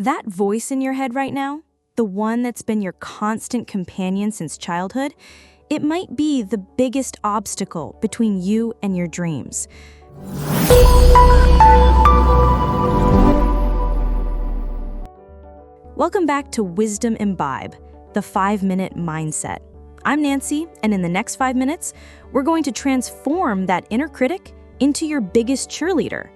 That voice in your head right now, the one that's been your constant companion since childhood, it might be the biggest obstacle between you and your dreams. Welcome back to Wisdom Imbibe, the 5-minute mindset. I'm Nancy, and in the next 5 minutes, we're going to transform that inner critic into your biggest cheerleader.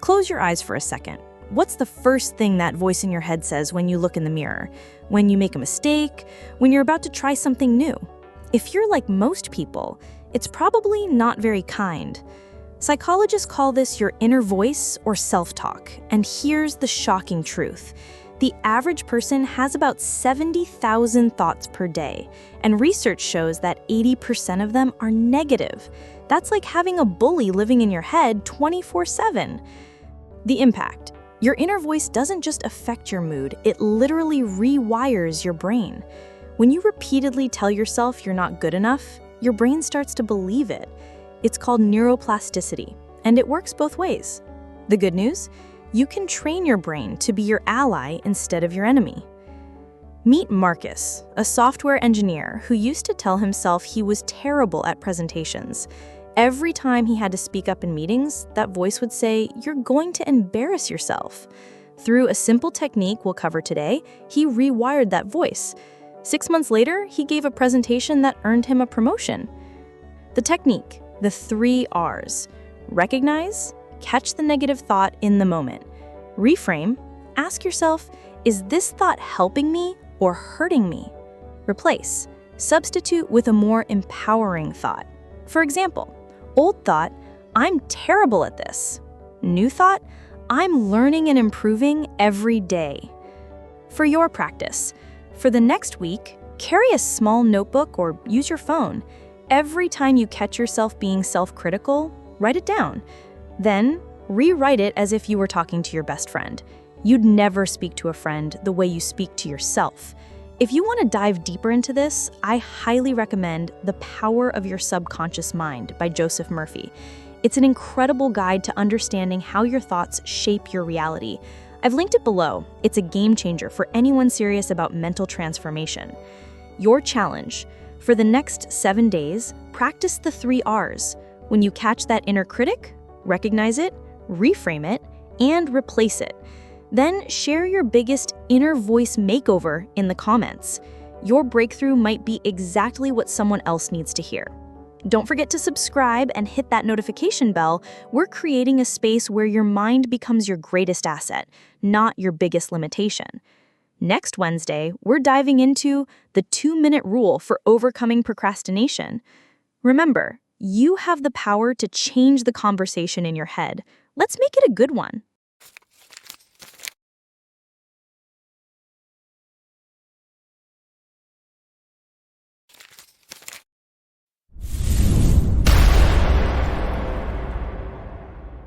Close your eyes for a second. What's the first thing that voice in your head says when you look in the mirror? When you make a mistake? When you're about to try something new? If you're like most people, it's probably not very kind. Psychologists call this your inner voice or self-talk, and here's the shocking truth. The average person has about 70,000 thoughts per day, and research shows that 80% of them are negative. That's like having a bully living in your head 24/7. The impact. Your inner voice doesn't just affect your mood, it literally rewires your brain. When you repeatedly tell yourself you're not good enough, your brain starts to believe it. It's called neuroplasticity, and it works both ways. The good news? You can train your brain to be your ally instead of your enemy. Meet Marcus, a software engineer who used to tell himself he was terrible at presentations. Every time he had to speak up in meetings, that voice would say, "You're going to embarrass yourself." Through a simple technique we'll cover today, he rewired that voice. 6 months later, he gave a presentation that earned him a promotion. The technique, the 3 R's. Recognize, catch the negative thought in the moment. Reframe, ask yourself, is this thought helping me or hurting me? Replace, substitute with a more empowering thought. For example, old thought, I'm terrible at this. New thought, I'm learning and improving every day. For your practice, for the next week, carry a small notebook or use your phone. Every time you catch yourself being self-critical, write it down. Then, rewrite it as if you were talking to your best friend. You'd never speak to a friend the way you speak to yourself. If you want to dive deeper into this, I highly recommend The Power of Your Subconscious Mind by Joseph Murphy. It's an incredible guide to understanding how your thoughts shape your reality. I've linked it below. It's a game changer for anyone serious about mental transformation. Your challenge. For the next 7 days, practice the 3 R's. When you catch that inner critic, recognize it, reframe it, and replace it. Then share your biggest inner voice makeover in the comments. Your breakthrough might be exactly what someone else needs to hear. Don't forget to subscribe and hit that notification bell. We're creating a space where your mind becomes your greatest asset, not your biggest limitation. Next Wednesday, we're diving into the 2-minute rule for overcoming procrastination. Remember, you have the power to change the conversation in your head. Let's make it a good one.